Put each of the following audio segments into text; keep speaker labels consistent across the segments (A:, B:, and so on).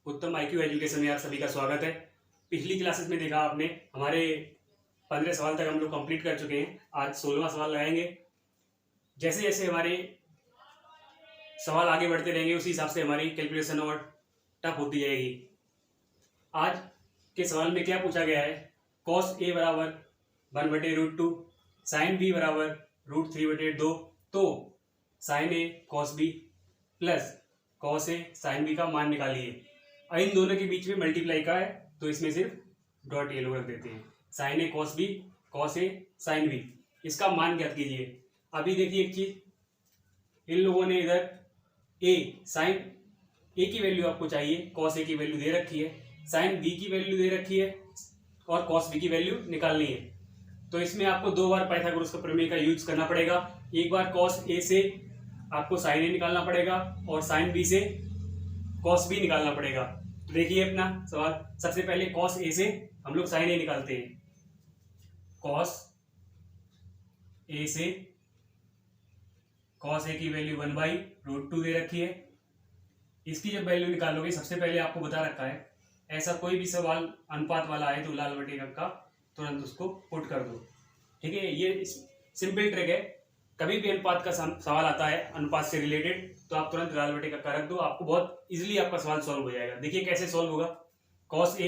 A: उत्तम IQ education में आप सभी का स्वागत है। पिछली क्लासेस में देखा आपने, हमारे 15 सवाल तक हम लोग कंप्लीट कर चुके हैं। आज 16वां सवाल लगाएंगे। जैसे जैसे हमारे सवाल आगे बढ़ते रहेंगे उसी हिसाब से हमारी कैलकुलेशन और टफ होती जाएगी। आज के सवाल में क्या पूछा गया है, कॉस ए बराबर 1/√2, साइन बी बराबर √3/2। तो sign A cos B plus cos A sine B का मान निकालिए। इन दोनों के बीच में मल्टीप्लाई का है तो इसमें सिर्फ डॉट ये लोग रख देते हैं। Sign A cos B, cos A sine B, इसका मान ज्ञात कीजिए। अभी देखिए एक चीज, इन लोगों ने इधर ए साइन ए की वैल्यू आपको चाहिए, कॉस ए की वैल्यू दे रखी है, साइन बी की वैल्यू दे रखी है और कॉस बी की वैल्यू निकालनी है। तो इसमें आपको दो बार पाइथागोरस का प्रमेय का यूज करना पड़ेगा। एक बार कॉस ए से आपको साइन ए निकालना पड़ेगा और साइन बी से कॉस बी निकालना पड़ेगा। तो देखिए अपना सवाल, सबसे पहले कॉस ए से हम लोग साइन ए निकालते हैं। कॉस ए से कॉस ए की वैल्यू 1/√2 दे रखी है। इसकी जब वैल्यू निकालोगे, सबसे पहले आपको बता रखा है ऐसा कोई भी सवाल अनुपात वाला आए तो लाल बटे का तुरंत उसको पुट कर दो। ठीक है, ये सिंपल ट्रिक है। कभी भी अनुपात का सवाल आता है अनुपात से रिलेटेड तो आप तुरंत लाल बटे का रख दो, आपको बहुत इजीली आपका सवाल सॉल्व हो जाएगा। देखिए कैसे सॉल्व होगा। कॉस ए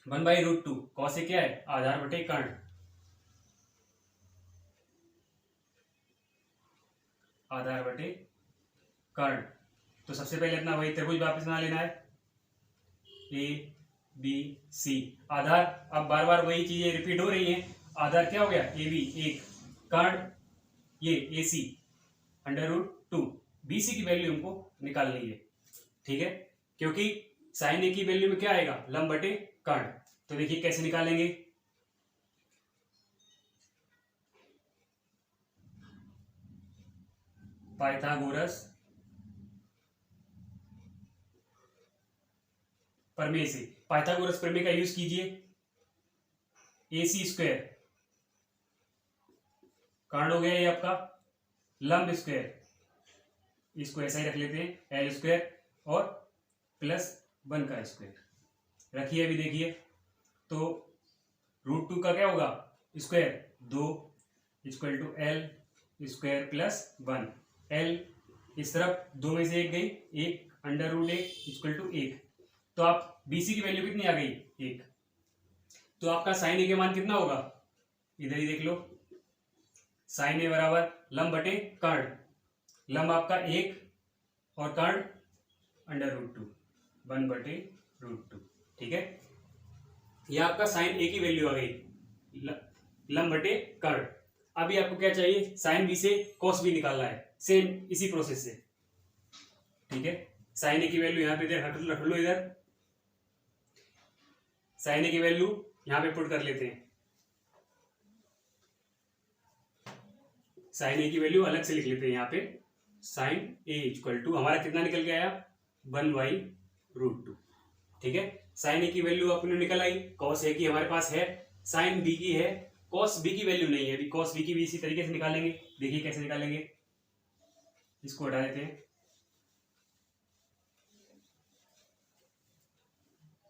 A: 1/√2, कॉस ए क्या है, आधार बटे कर्ण, आधार बटे कर्ण। तो सबसे पहले अपना वही त्रिभुज वापस बना लेना है, ए बी सी। आधार, अब बार बार वही चीजें रिपीट हो रही हैं। आधार क्या हो गया, ए बी एक, कर्ण ये ए सी √2। बी सी की वैल्यू हमको निकालनी है। ठीक है, क्योंकि साइन ए की वैल्यू में क्या आएगा, लंब बटे कर्ण। तो देखिए कैसे निकालेंगे। पाइथागोरस प्रमेय से, पाइथागोरस प्रमेय का यूज कीजिए। ए सी स्क्वायर, कर्ण हो गया ये आपका, लंब स्क्वायर, इसको ऐसा ही रख लेते हैं एल स्क्वायर और प्लस 1 का स्क्वायर रखिए। अभी देखिए तो √2 का क्या होगा, square 2 equal to L square plus 1। L इस तरफ 2 में से एक गई, एक √1 इक्वल टू 1। तो आप बीसी की वैल्यू कितनी आ गई, 1। तो आपका साइन ए के मान कितना होगा, इधर ही देख लो। साइन ए बराबर लंब बटे कर्ण, लंब आपका 1 और कर्ण √2, 1/√2। ठीक है, यह आपका साइन ए की वैल्यू आ गई, लंब बटे कर्ण। अभी आपको क्या चाहिए, साइन बी से कॉस बी निकालना है, सेम इसी प्रोसेस से। ठीक है, साइन ए की वैल्यू यहाँ पे रख लो, इधर साइन ए की वैल्यू यहाँ पे पुट कर लेते हैं। साइन ए की वैल्यू अलग से लिख लेते हैं यहाँ पे। साइन ए इक्वल टू हमारा कितना निकल के आया, 1/√2। ठीक है, साइन ए की वैल्यू अपने निकल आई, कॉस ए की हमारे पास है, साइन बी की है, कॉस बी की वैल्यू नहीं है। अभी कॉस बी की भी इसी तरीके से निकालेंगे। देखिए कैसे निकालेंगे, इसको हटा देते हैं।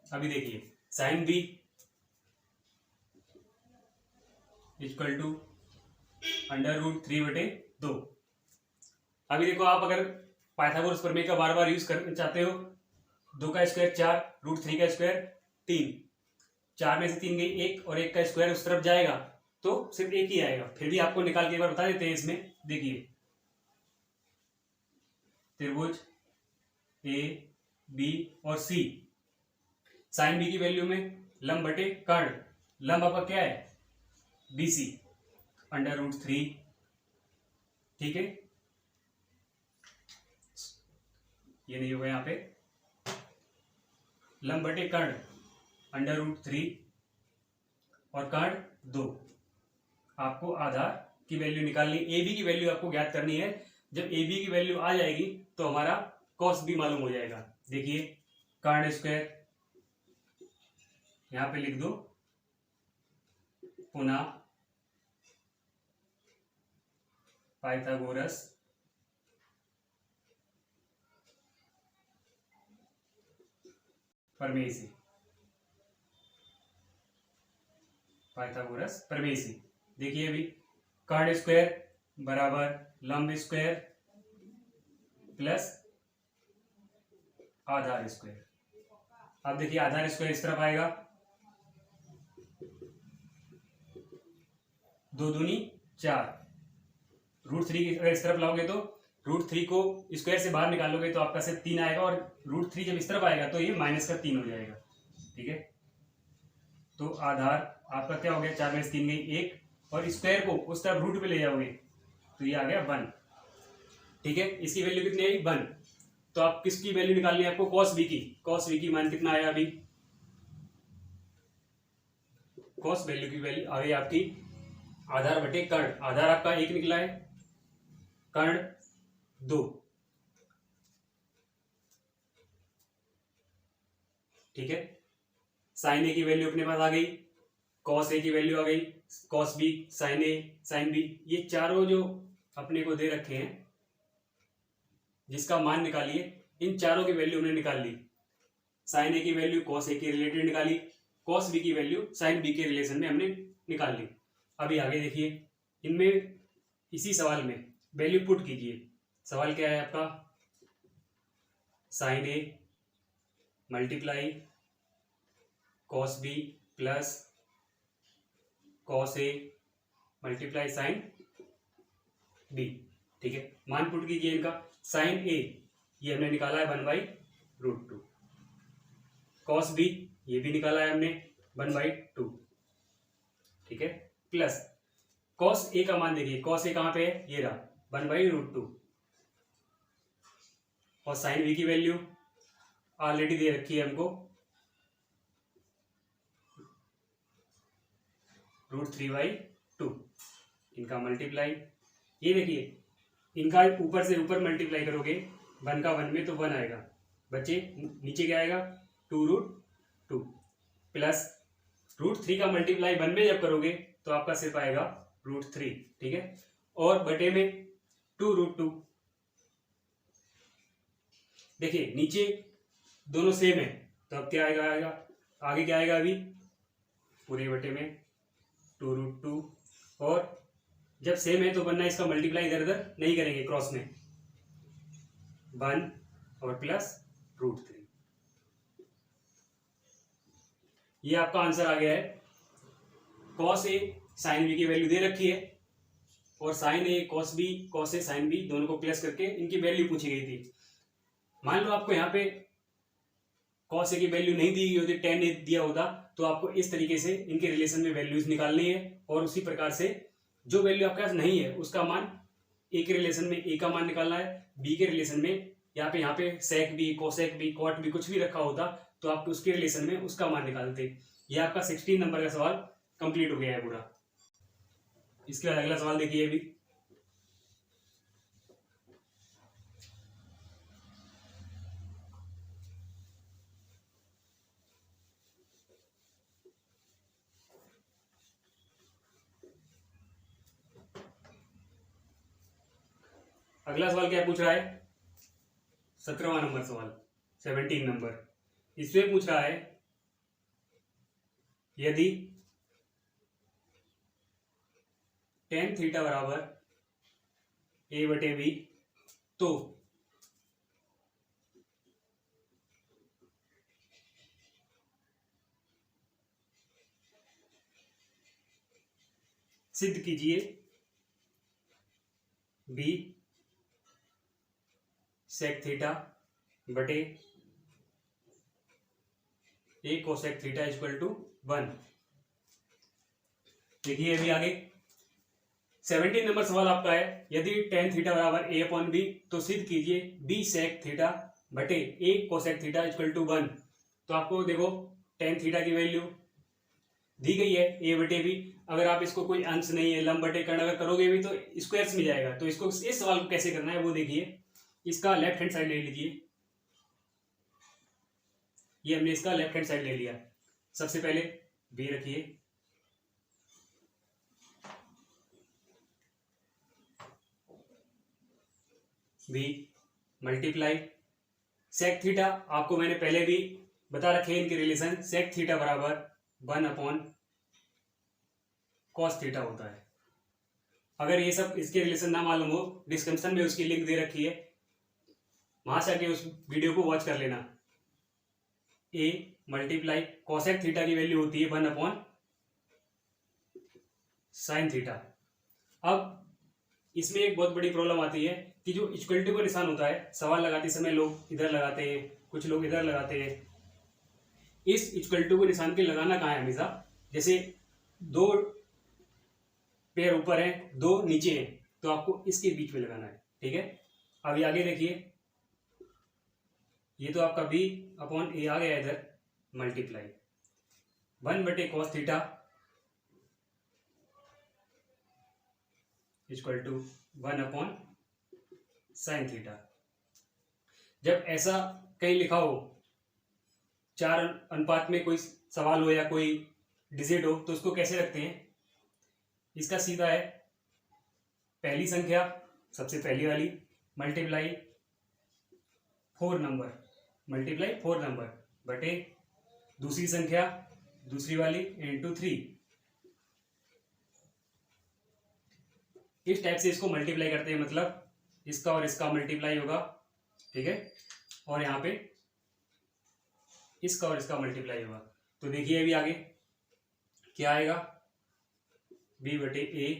A: अभी देखिए साइन बी इक्वल टू √3/2। अभी देखो, आप अगर पाइथागोरस प्रमेय का बार बार यूज करना चाहते हो, 2 का स्क्वायर 4, √3 का स्क्वायर 3, 4 में से 3 गई 1 और 1 का स्क्वायर उस तरफ जाएगा तो सिर्फ 1 ही आएगा। फिर भी आपको निकाल के एक बार बता देते हैं। इसमें देखिए त्रिभुज ए बी और सी, साइन बी की वैल्यू में लंब बटे कर्ण, लंब आपका क्या है, बी सी √3। ठीक है, ये नहीं होगा यहाँ पे, लंब बटे कर्ण √3 और कर्ण 2। आपको आधार की वैल्यू निकालनी, ए बी की वैल्यू आपको ज्ञात करनी है। जब ए बी की वैल्यू आ जाएगी तो हमारा कॉस बी मालूम हो जाएगा। देखिए कर्ण स्क्वायर यहां पे लिख दो, पुनः पाइथागोरस प्रमेय से, पाइथागोरस प्रमेय से। देखिए अभी कर्ण स्क्वायर बराबर लंब स्क्वायर प्लस आधार स्क्वायर। अब देखिए आधार स्क्वायर इस तरफ आएगा, 2 दूनी 4, √3 अगर इस तरफ लाओगे तो √3 को स्क्वायर से बाहर निकालोगे तो आपका सिर्फ 3 आएगा, और √3 जब इस तरफ आएगा तो ये -3 हो जाएगा। ठीक है, तो आधार आपका क्या हो गया, 4 में से 3 गई 1, और स्क्वायर को उस तरफ रूट पे ले जाओगे तो ये आ गया 1। ठीक है, इसकी वैल्यू कितनी आई 1। तो आप किसकी वैल्यू निकालनी है आपको, cos b की। cos b की मान कितना आया अभी, cos वैल्यू की वैल्यू आ गई आपकी आधार बटे कर्ण। आधार आपका 1 निकला है, कर्ण 2। ठीक है, साइन ए की वैल्यू अपने पास आ गई, cos ए की वैल्यू आ गई, cos b, साइन ए, साइन b, ये चारों जो अपने को दे रखे हैं जिसका मान निकालिए, इन चारों की वैल्यू हमने निकाल ली। साइन ए की वैल्यू cos ए के रिलेटेड निकाली, cos b की वैल्यू साइन b के रिलेशन में हमने निकाल ली। अभी आगे देखिए, इनमें इसी सवाल में वैल्यू पुट कीजिए। सवाल क्या है आपका, sine A multiply cos b plus cos A multiply sine b। ठीक है, मान पुट कीजिए इनका। साइन ए ये हमने निकाला है 1/√2, cos b ये भी निकाला है हमने 1/2। ठीक है, प्लस cos a का मान देखिए, cos a कहां पे है, ये रहा 1/√2, और साइन b की वैल्यू ऑलरेडी दे रखी है हमको √3/2। इनका मल्टीप्लाई, ये देखिए इनका ऊपर से ऊपर मल्टीप्लाई करोगे 1 का 1 में तो 1 आएगा, बच्चे नीचे क्या आएगा 2√2, प्लस √3 का मल्टीप्लाई 1 में जब करोगे तो आपका सिर्फ आएगा √3। ठीक है, और बटे में 2√2। देखिए नीचे दोनों सेम है तो अब क्या आएगा आगे क्या आएगा, अभी पूरे बटे में 2√2, और जब सेम है तो बनना इसका मल्टीप्लाई इधर उधर नहीं करेंगे, क्रॉस में 1 और प्लस √3। ये आपका आंसर आ गया है। cos ए साइन बी की वैल्यू दे रखी है, और साइन ए cos बी, cos ए साइन बी दोनों को प्लस करके इनकी वैल्यू पूछी गई थी। मान लो आपको यहाँ पे cos ए की वैल्यू नहीं दी गई होती, tan ए दिया होता, तो आपको इस तरीके से इनके रिलेशन में वैल्यूज निकालनी है, और उसी प्रकार से जो वैल्यू आपके पास नहीं है उसका मान ए के रिलेशन में ए का मान निकालना है, बी के रिलेशन में यहाँ पे sec B, cosec B, cot B कुछ भी रखा होता तो आप उसके रिलेशन में उसका मान निकालते। ये आपका 16 नंबर का सवाल कंप्लीट हो गया है पूरा। इसके बाद अगला सवाल देखिए अभी, अगला सवाल क्या पूछ रहा है, 17वां नंबर सवाल, 17 नंबर। इसमें पूछ रहा है यदि tan थीटा बराबर a/b तो सिद्ध कीजिए b सेक थीटा बटे a कोसेक थीटा = 1। देखिए अभी आगे 17 नंबर सवाल आपका है, यदि tan थीटा बराबर a/b तो सिद्ध कीजिए b सेक थीटा बटे a कोसेक थीटा = 1। तो आपको देखो tan थीटा की वैल्यू दी गई है a/b। अगर आप इसको कोई अंश नहीं है लंब बटे कर्ण अगर करोगे भी तो स्क्वायर्स में जाएगा, तो इसको इस सवाल को कैसे करना है वो देखिए। इसका लेफ्ट हैंड साइड ले लीजिए, ये हमने इसका लेफ्ट हैंड साइड ले लिया। सबसे पहले b रखिए, b मल्टीप्लाई सेक थीटा, आपको मैंने पहले भी बता रखे इनके रिलेशन सेक थीटा बराबर 1/cos थीटा होता है। अगर ये सब इसके रिलेशन ना मालूम हो, डिस्क्रिप्शन में उसकी लिंक दे रखी है, वहां से आके उस वीडियो को वॉच कर लेना। a मल्टीप्लाई कोसेक थीटा की वैल्यू होती है 1/sin थीटा। अब इसमें एक बहुत बड़ी प्रॉब्लम आती है कि जो इक्वल टू का निशान होता है, सवाल लगाते समय लोग इधर लगाते हैं, कुछ लोग इधर लगाते हैं। इस इक्वल टू के निशान के लगाना कहाँ है हमेशा? जैसे दो पेयर ऊपर है, दो नीचे है, तो आपको इसके बीच में लगाना है। ठीक है, अभी आगे देखिए, ये तो आपका b/a आ गया इधर, multiply 1/cos theta equal to 1/sin theta. जब ऐसा कहीं लिखा हो, 4 अनुपात में कोई सवाल हो या कोई डिजिट हो, तो उसको कैसे रखते हैं? इसका सीधा है, पहली संख्या सबसे पहली वाली मल्टीप्लाई 4 नंबर बटे दूसरी संख्या दूसरी वाली इंटू 3। इस टाइप से इसको मल्टीप्लाई करते हैं, मतलब इसका और इसका मल्टीप्लाई होगा। ठीक है, और यहाँ पे इसका और इसका मल्टीप्लाई होगा। तो देखिए अभी आगे क्या आएगा, b/a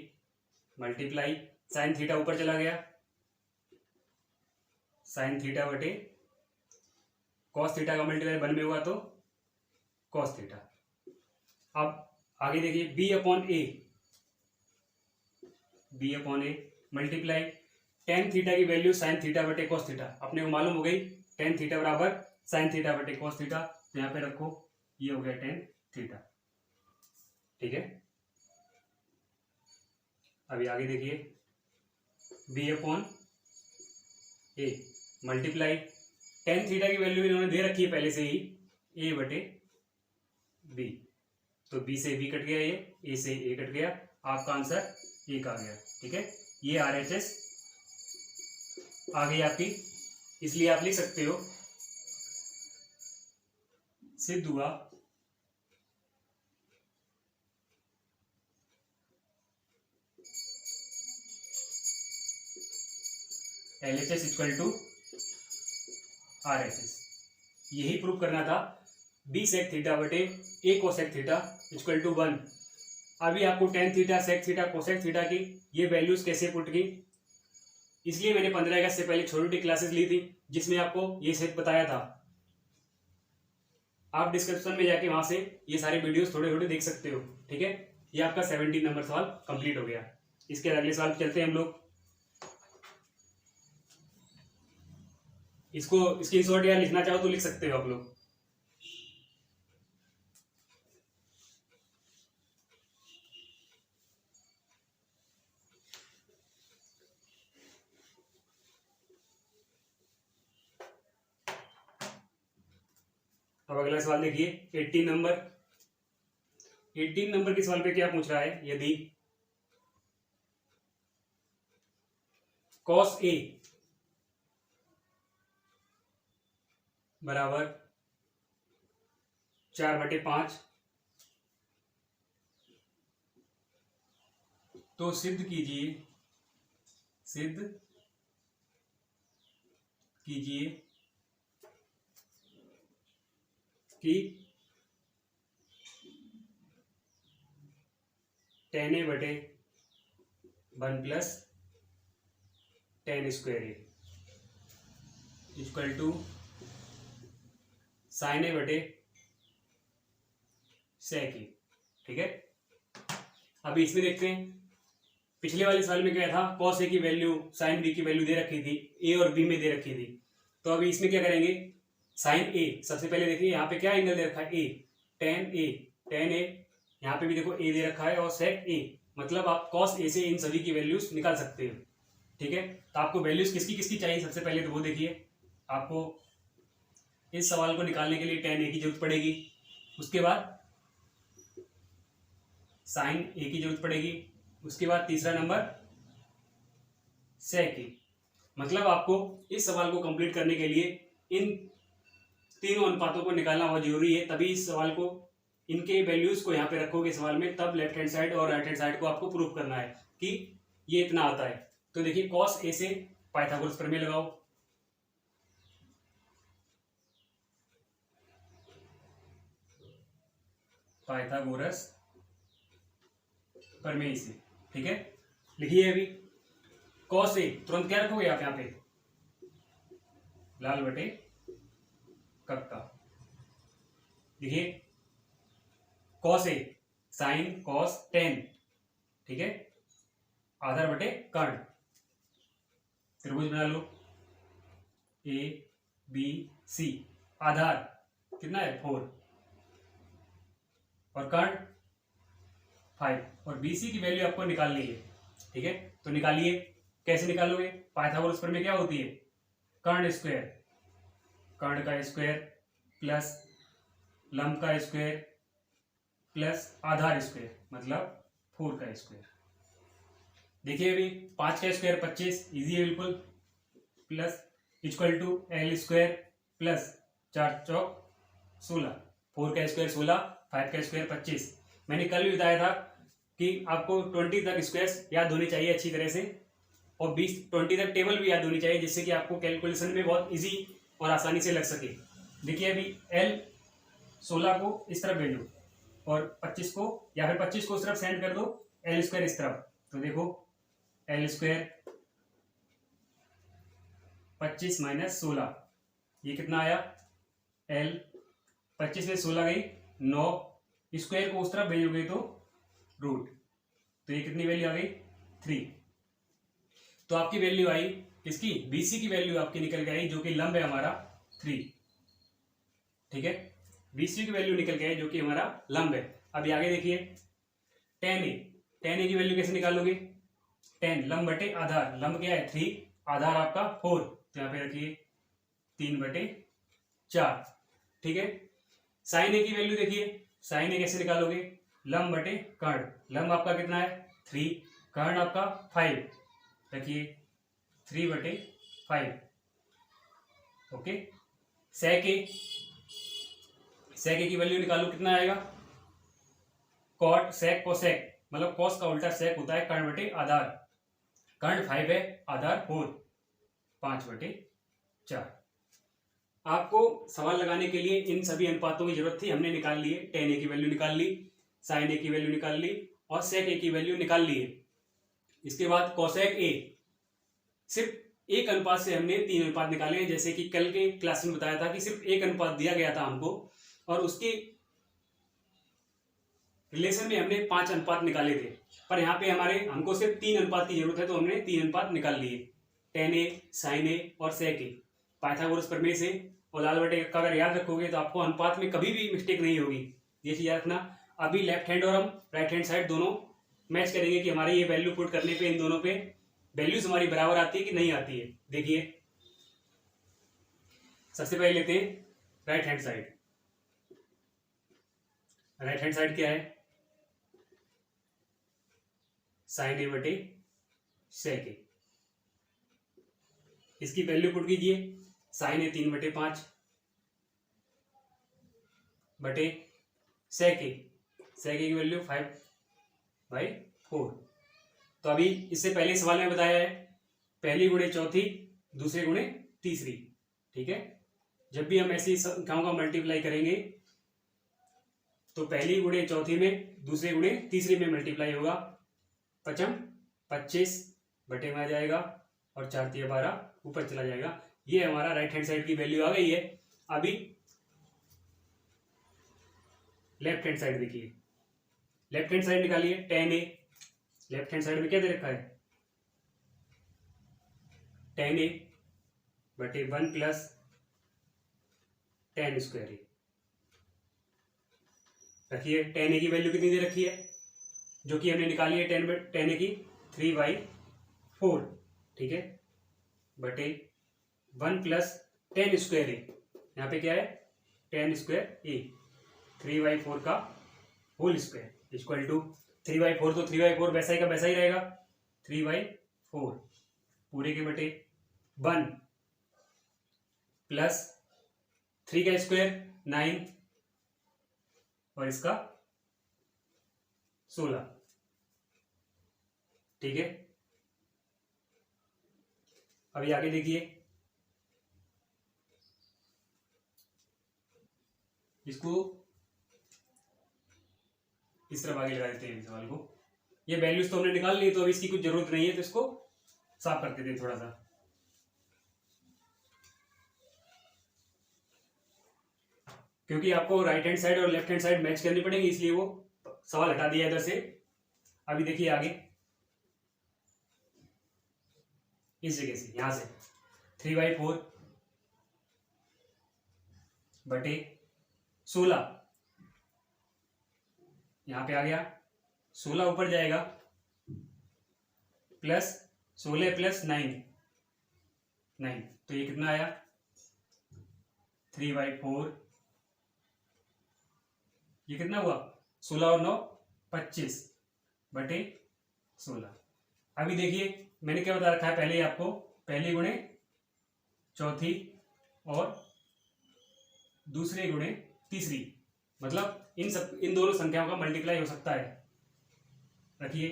A: मल्टीप्लाई साइन थीटा ऊपर चला गया, साइन थीटा बटे कॉस थीटा का मल्टीप्लाई 1 में हुआ तो कॉस थीटा। अब आगे देखिए b/a मल्टीप्लाई टेन थीटा की वैल्यू साइन थीटा बटे कॉस थीटा। अपने को मालूम हो गई टेन थीटा बराबर साइन थीटा बटे कॉस थीटा, तो यहाँ पे रखो, ये हो गया टेन थीटा। ठीक है, अभी आगे देखिए b/a मल्टीप्लाई टेन थीटा की वैल्यू इन्होंने दे रखी है पहले से ही, a/b, तो b से b कट गया, ये a से a कट गया, आपका आंसर 1 आ गया। ठीक है, ये RHS आ गई आपकी, इसलिए आप लिख सकते हो सिद्ध हुआ LHS इक्वल टू RHS। यही प्रूव करना था, b सेक थीटा बटे a cosec theta equal to 1। अभी आपको tan theta sec theta cosec theta की ये वैल्यूज कैसे पुट की, इसलिए मैंने 15 अगस्त से पहले छोटी क्लासेस ली थी जिसमें आपको ये सेट बताया था। आप डिस्क्रिप्शन में जाके वहां से ये सारे वीडियोस थोड़े थोड़े देख सकते हो। ठीक है, ये आपका 17 नंबर सवाल कंप्लीट हो गया। इसके अगले सवाल पे चलते हैं हम लोग। इसको स्क्रीनशॉट या लिखना चाहो तो लिख सकते हो आप लोग। अब अगला सवाल देखिए 18 नंबर के सवाल पे क्या पूछ रहा है, यदि cos A बराबर 4/5, तो सिद्ध कीजिए कि tan A/1 + tan square A equal to sin A/sec A। ठीक है, अभी इसमें देखते हैं, पिछले वाले साल में क्या था, cos A की वैल्यू sin B की वैल्यू दे रखी थी, A और B में दे रखी थी। तो अभी इसमें क्या करेंगे, sin A सबसे पहले देखिए यहाँ पे क्या एंगल दे रखा है, A, tan A, यहाँ पे भी देखो A दे रखा है और sec A, मतलब आप cos A से इन सभी की वैल्यूज निकाल सकते हो। ठीक है, तो आपको वैल्यूज किसकी किसकी चाहिए, सबसे पहले तो वो देखिए। आपको इस सवाल को निकालने के लिए tan A की जरूरत पड़ेगी, उसके बाद sin A की जरूरत पड़ेगी, उसके बाद तीसरा नंबर sec A। मतलब आपको इस सवाल को कंप्लीट करने के लिए इन तीनों अनुपातों को निकालना बहुत जरूरी है, तभी इस सवाल को, इनके वैल्यूज को यहाँ पे रखोगे सवाल में, तब लेफ्ट हैंड साइड और राइट हैंड साइड को आपको प्रूव करना है कि ये इतना आता है। तो देखिए कॉस ए से पाइथागोरस प्रमेय लगाओ, पाइथागोरस प्रमेय से, ठीक है। लिखिए अभी कॉस ए, तुरंत क्या रखोगे आप यहाँ पे, लाल बटे कक्का। देखिए cos A sine cos tan, ठीक है, आधार बटे कर्ण, त्रिभुज बना लो ए बी सी, आधार कितना है 4 और कर्ण 5, और बी सी की वैल्यू आपको निकालनी है, ठीक है। तो निकालिए, कैसे निकालोगे, पाइथागोरस प्रमेय क्या होती है, कर्ण स्क्वायर, कर्ण का स्क्वायर प्लस लंब का स्क्वायर प्लस आधार स्क्वायर, मतलब 4 का स्क्वायर। देखिए अभी 5 का स्क्वायर 25, इजी है बिल्कुल, plus equal to L square plus 4 चौक 16, 4 का स्क्वायर 16, 5 का स्क्वायर 25। मैंने कल भी बताया था कि आपको 20 तक स्क्वायर्स याद होनी चाहिए अच्छी तरह से, और 20 तक टेबल भी याद होनी चाहिए, जिससे कि आपको कैलकुलेशन में बहुत इजी और आसानी से लग सके। देखिए अभी एल 16 को इस तरफ भेजो और 25 को, या फिर 25 को उस तरफ सेंड कर दो, एल स्क्वायर इस तरफ, तो देखो एल स्क्वायर 25 माइनस 16, ये कितना आया, एल 25 में 16 गई 9, स्क्वायर को उस तरफ भेजोगे तो रूट, तो ये कितनी वैल्यू आ गई 3। तो आपकी वैल्यू आई किसकी, बीसी की वैल्यू आपकी निकल के आई, जो कि लंब है हमारा 3, ठीक है। बीसी की वैल्यू निकल के आई जो कि हमारा लंब है। अभी आगे देखिए टेन ए की वैल्यू कैसे निकालोगे, 10 लंब बटे आधार, लंब क्या है 3, आधार आपका 4, तो यहाँ पे रखिए 3 बटे 4, ठीक है। साइन ए की वैल्यू देखिए, साइन ए कैसे निकालोगे, लंब बटे कर्ण, लंब आपका कितना है 3, कर्ण आपका 5, रखिए 3 बटे 5, ओके। सेक ए की वैल्यू निकालो, कितना आएगा, कॉट सेक कोसेक, मतलब कॉस का उल्टा सेक होता है, कर्ण बटे आधार, कर्ण 5 है, आधार 4, 5 बटे 4। आपको सवाल लगाने के लिए इन सभी अनुपातों की जरूरत थी, हमने निकाल लिए, टेन ए की वैल्यू निकाल ली, साइन ए की वैल्यू निकाल ली, और सेक ए की वैल्यू निकाल ली है। इसके बाद कोसेक ए, सिर्फ एक अनुपात से हमने 3 अनुपात निकाले हैं, जैसे कि कल के क्लास में बताया था कि सिर्फ एक अनुपात दिया गया था हमको, और उसके रिलेशन में हमने 5 अनुपात निकाले थे, पर यहाँ पे हमको सिर्फ 3 अनुपात की जरूरत है, तो हमने 3 अनुपात निकाल लिए, टेन ए, साइन ए और सेक ए, पाइथागोरस प्रमेय से। और लाल बटे का अगर याद रखोगे तो आपको अनुपात में कभी भी मिस्टेक नहीं होगी, ये चीज याद रखना। अभी लेफ्ट हैंड और हम राइट हैंड साइड दोनों मैच करेंगे कि हमारे ये वैल्यू पुट करने पे इन दोनों पे वैल्यूज हमारी बराबर आती है कि नहीं आती है। देखिए सबसे पहले लेते हैं right hand side. Right hand side क्या है, साइन ए बटे सेक ए, इसकी वैल्यू पुट कीजिए, साइन ए 3 बटे 5 बटे सेक ए की वैल्यू 5/4। तो अभी इससे पहले सवाल में बताया है पहली गुणे चौथी, दूसरे गुणे तीसरी, ठीक है। जब भी हम ऐसी संख्याओं का मल्टीप्लाई करेंगे तो पहली गुणे चौथी में, दूसरे गुणे तीसरी में मल्टीप्लाई होगा, 5 25 बटे में आ जाएगा, और 4 3 12 ऊपर चला जाएगा। ये हमारा राइट हैंड साइड की वैल्यू आ गई है। अभी लेफ्ट हैंड साइड देखिए, लेफ्ट हैंड साइड निकालिए, टेन ए, लेफ्ट हैंड साइड में क्या दे रखा है, टेन ए बटे 1 प्लस टेन स्क्वायर ए, रखिए टेन ए की वैल्यू कितनी दे रखी है, जो कि हमने निकाली है टेन ए की 3/4, ठीक है, बटे 1 प्लस टेन स्क्वायर ए, यहाँ पे क्या है टेन स्क्वायर ए, 3/4 का होल स्क्वायर इक्वल टू 3/4, तो 3/4 वैसा ही का वैसा ही रहेगा, 3/4 पूरे के बटे 1 प्लस 3 का स्क्वायर 9 और इसका 16। ठीक है, अभी आगे देखिए, इसको इस तरफ आगे लगा देते हैं सवाल को। ये वैल्यूज तो हमने निकाल ली, तो अभी इसकी कुछ जरूरत नहीं है, तो इसको साफ कर देते हैं थोड़ा सा। क्योंकि आपको राइट हैंड साइड और लेफ्ट हैंड साइड मैच करनी पड़ेगी, इसलिए वो सवाल हटा दिया इधर से। अभी देखिए आगे, इस जगह से, यहां से 3/4 बटे 16, यहां पे आ गया 16 ऊपर जाएगा, प्लस 16 प्लस 9, तो ये कितना आया 3/4, ये कितना हुआ 16 और 9 25 बटे 16। अभी देखिए मैंने क्या बता रखा है पहले ही आपको, पहली गुणे चौथी और दूसरी गुणे तीसरी, मतलब इन दोनों संख्याओं का मल्टीप्लाई हो सकता है। रखिए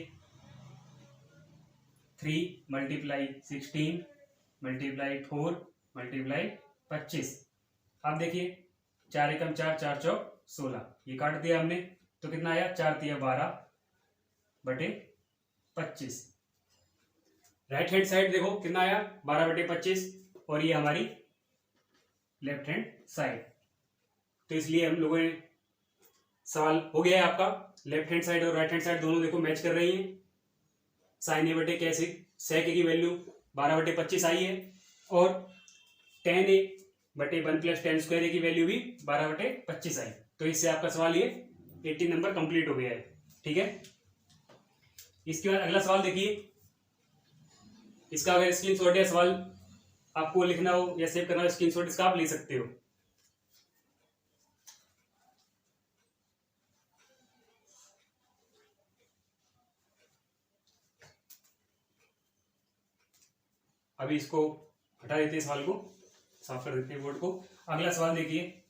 A: 3 × 16 × 4 × 25। अब देखिए 4 एकम 4, 4 चौक 16, ये काट दिया हमने, तो कितना आया 4 तिया 12 बटे 25। राइट हैंड साइड देखो कितना आया 12 बटे 25, और ये हमारी लेफ्ट हैंड साइड। तो इसलिए हम लोगों ने सवाल हो गया है आपका, लेफ्ट हैंड साइड और राइट हैंड साइड दोनों देखो मैच कर रही हैं। साइन ए बटे कैसे sec की वैल्यू 12 बटे 25 आई है, और tan a बटे 1 + tan स्क्वायर a की वैल्यू भी 12 बटे 25 आई। तो इससे आपका सवाल ये 18 नंबर कंप्लीट हो गया है। ठीक है, इसके बाद अगला सवाल देखिए, इसका अगर स्क्रीनशॉट या सवाल आपको लिखना हो या सेव करना हो, स्क्रीनशॉट इसका आप ले सकते हो। अभी इसको हटा देते हैं, सवाल को साफ कर देते हैं बोर्ड को। अगला सवाल देखिए,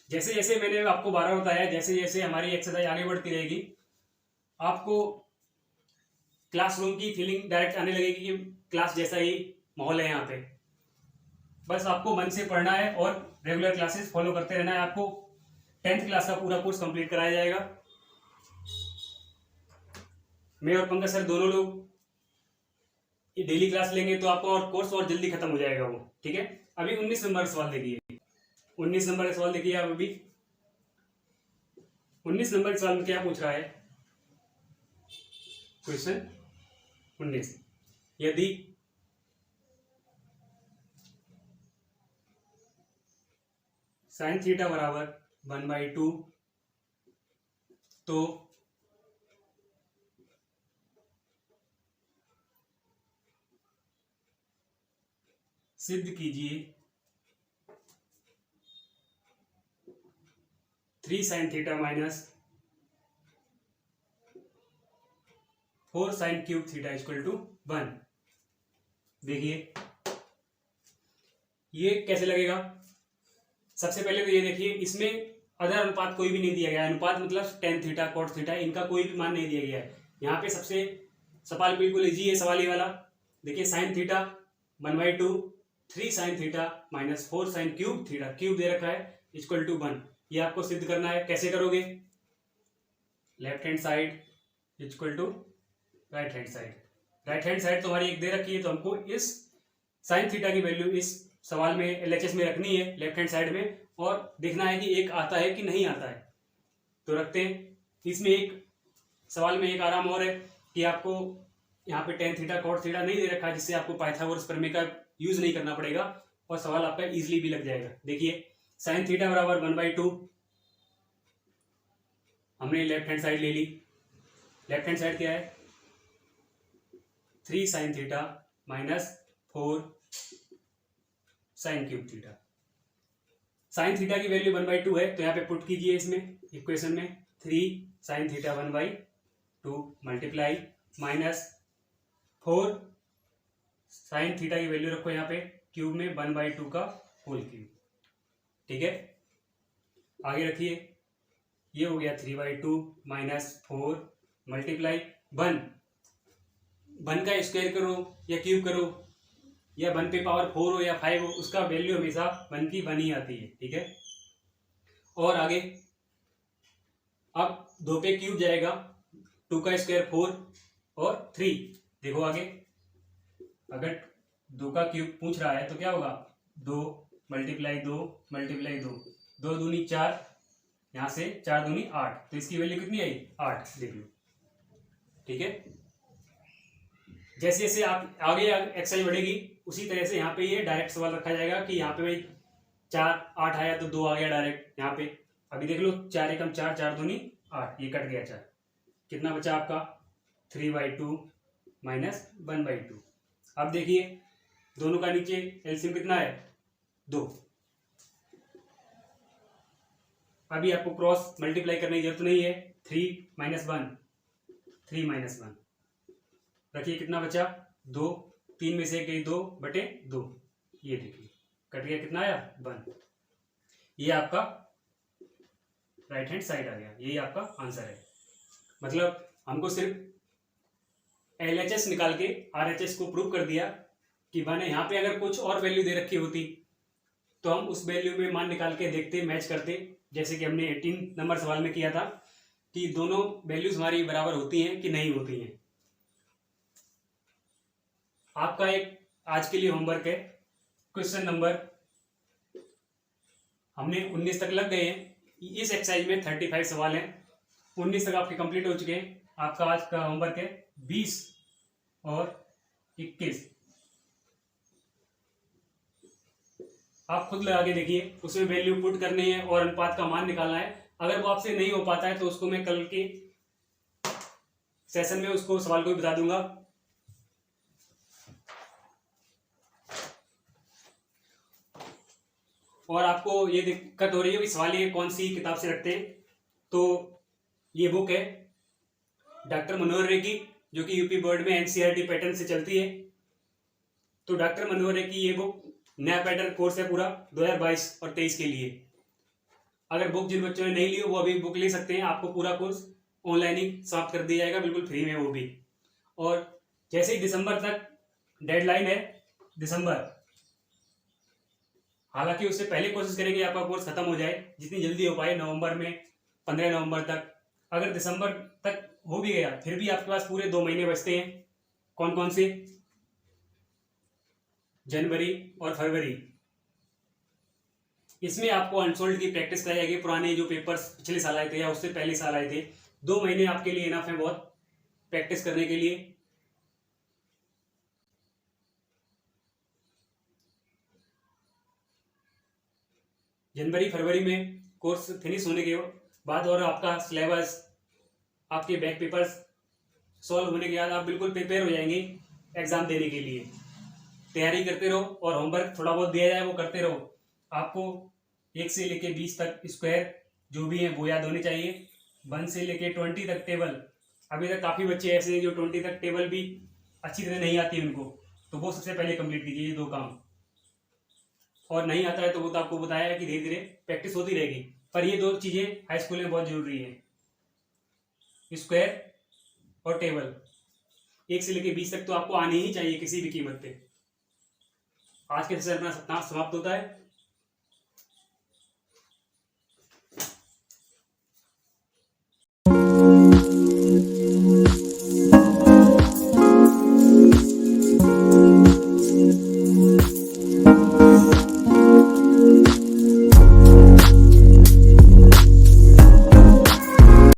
A: जैसे जैसे मैंने आपको 12 बताया, जैसे जैसे हमारी एक्सरसाइज आगे बढ़ती रहेगी, आपको क्लासरूम की फीलिंग डायरेक्ट आने लगेगी कि क्लास जैसा ही माहौल है यहाँ पे। बस आपको मन से पढ़ना है और रेगुलर क्लासेस फॉलो करते रहना है। आपको 10th क्लास का पूरा कोर्स कंप्लीट कराया जाएगा। मैं और पंकज सर दोनों लोग डेली क्लास लेंगे, तो आपका और कोर्स और जल्दी खत्म हो जाएगा वो। ठीक है, अभी 19 नंबर सवाल देखिए, 19 नंबर का सवाल देखिए आप। अभी 19 नंबर के सवाल में क्या पूछ रहा है, क्वेश्चन 19, यदि sin थीटा बराबर 1/2 तो सिद्ध कीजिए 3 sin theta minus 4 sin cube theta = 1। देखिए ये कैसे लगेगा। सबसे पहले तो ये देखिए, इसमें अदर अनुपात कोई भी नहीं दिया गया है। अनुपात मतलब tan थीटा cot थीटा, इनका कोई भी मान नहीं दिया गया है। यहाँ पे सबसे सवाल बिल्कुल इजी है सवाल ये वाला। देखिए sin theta 1/2, 3 sin theta minus 4 sin cube theta, cube दे रखा है = 1। ये आपको सिद्ध करना है। कैसे करोगे, left hand side = right hand side. Right hand side तो हमारी एक दे रखी है, तो हमको इस sin थीटा की वैल्यू इस सवाल में LHS में रखनी है लेफ्ट हैंड साइड में, और देखना है कि एक आता है कि नहीं आता है। तो रखते हैं। इसमें एक सवाल में एक आराम और है कि आपको यहाँ पे tan थीटा cot थीटा नहीं दे रखा है, जिससे आपको पाइथागोरस प्रमेय का यूज नहीं करना पड़ेगा और सवाल आपका इजीली भी लग जाएगा। देखिए sin थीटा बराबर 1/2, हमने लेफ्ट हैंड साइड ले ली। लेफ्ट हैंड साइड क्या है 3 sin theta minus 4 sin cube theta. sin theta की वैल्यू 1/2 है, तो यहाँ पे पुट कीजिए इसमें इक्वेशन में 3 sin theta 1/2 multiply minus 4 sin theta की वैल्यू रखो यहाँ पे क्यूब में 1/2 का होल क्यूब। ठीक है, आगे रखिए, ये हो गया 3/2 माइनस 4 मल्टीप्लाई 1 का स्क्वायर करो या क्यूब करो या 1 पे पावर 4 हो या 5 हो, उसका वैल्यू हमेशा 1 की 1 ही आती है, ठीक है। और आगे अब 2 पे क्यूब जाएगा, 2 का स्क्वायर 4 और 3। देखो आगे, अगर 2 का क्यूब पूछ रहा है तो क्या होगा, 2 मल्टीप्लाई 2 मल्टीप्लाई 2, 2 दूनी 4, यहाँ से 4 दूनी 8, तो इसकी वैल्यू कितनी आई, 8। देख लो, ठीक है। जैसे जैसे आप आगे एक्सरसाइज बढ़ेगी उसी तरह से यहाँ पे ये डायरेक्ट सवाल रखा जाएगा कि यहाँ पे भाई 4 8 आया तो 2 आ गया डायरेक्ट यहाँ पे। अभी देख लो, 4 एकम 4, 4 दूनी 8, ये कट गया 4, कितना बचा आपका 3/2 माइनस 1/2। अब देखिए दोनों का नीचे एलसीएम कितना है, 2। अभी आपको क्रॉस मल्टीप्लाई करने की जरूरत नहीं है, 3 माइनस 1 रखिए, कितना बचा 2, 3 में से एक गई 2/2, ये देखिए कट गया, कितना आया 1। ये आपका राइट हैंड साइड आ गया, यही आपका आंसर है। मतलब हमको सिर्फ LHS निकाल के RHS को प्रूव कर दिया कि माने यहाँ पे अगर कुछ और वैल्यू दे रखी होती तो हम उस वैल्यू में मान निकाल के देखते, मैच करते, जैसे कि हमने 18 नंबर सवाल में किया था कि दोनों वैल्यूज हमारी बराबर होती हैं कि नहीं होती हैं। आपका एक आज के लिए होमवर्क है, क्वेश्चन नंबर हमने 19 तक लग गए हैं। इस एक्सरसाइज में 35 सवाल हैं, 19 तक आपके कंप्लीट हो चुके हैं। आपका आज का होमवर्क है 20 और 21। आप खुद लगा के देखिए, उसमें वैल्यू पुट करनी है और अनुपात का मान निकालना है। अगर वो आपसे नहीं हो पाता है तो उसको मैं कल के सेशन में उसको सवाल को भी बता दूंगा। और आपको ये दिक्कत हो रही है कि सवाल ये कौन सी किताब से रखते हैं, तो ये बुक है डॉक्टर मनोहर रे की, जो कि यूपी बोर्ड में NCERT पैटर्न से चलती है। तो डॉक्टर मनोहर रे की ये बुक नया पैटर्न कोर्स है पूरा 2022 और 23 के लिए। अगर बुक जिन बच्चों ने नहीं ली वो अभी बुक ले सकते हैं, आपको पूरा कोर्स ऑनलाइन ही समाप्त कर दिया जाएगा, बिल्कुल फ्री में वो भी। और जैसे ही दिसंबर तक डेडलाइन है, दिसंबर, हालांकि उससे पहले कोशिश करेंगे आपका कोर्स खत्म हो जाए जितनी जल्दी हो पाए, नवंबर में 15 नवंबर तक। अगर दिसंबर तक हो भी गया फिर भी आपके पास पूरे 2 महीने बचते हैं। कौन कौन से, जनवरी और फरवरी। इसमें आपको अनसोल्ड की प्रैक्टिस कराई जाएगी, पुराने जो पेपर्स पिछले साल आए थे या उससे पहले साल आए थे। 2 महीने आपके लिए इनफ है बहुत प्रैक्टिस करने के लिए। जनवरी फरवरी में कोर्स फिनिश होने के बाद और आपका सिलेबस, आपके बैक पेपर्स सॉल्व होने के बाद आप बिल्कुल प्रिपेयर हो जाएंगे एग्जाम देने के लिए। तैयारी करते रहो और होमवर्क थोड़ा बहुत दिया जाए वो करते रहो। आपको 1 से लेके 20 तक स्क्वायर जो भी है वो याद होने चाहिए। 1 से लेके 20 तक टेबल, अभी तक काफ़ी बच्चे ऐसे हैं जो 20 तक टेबल भी अच्छी तरह नहीं आती उनको, तो वो सबसे पहले कंप्लीट कीजिए ये 2 काम। और नहीं आता है तो वो तो आपको बताया है कि धीरे धीरे प्रैक्टिस होती रहेगी, पर ये 2 चीज़ें हाई स्कूल में बहुत जरूरी है, स्क्वायर और टेबल। 1 से लेके 20 तक तो आपको आनी ही चाहिए किसी भी कीमत पे। आज के सेशन अपना समाप्त होता है।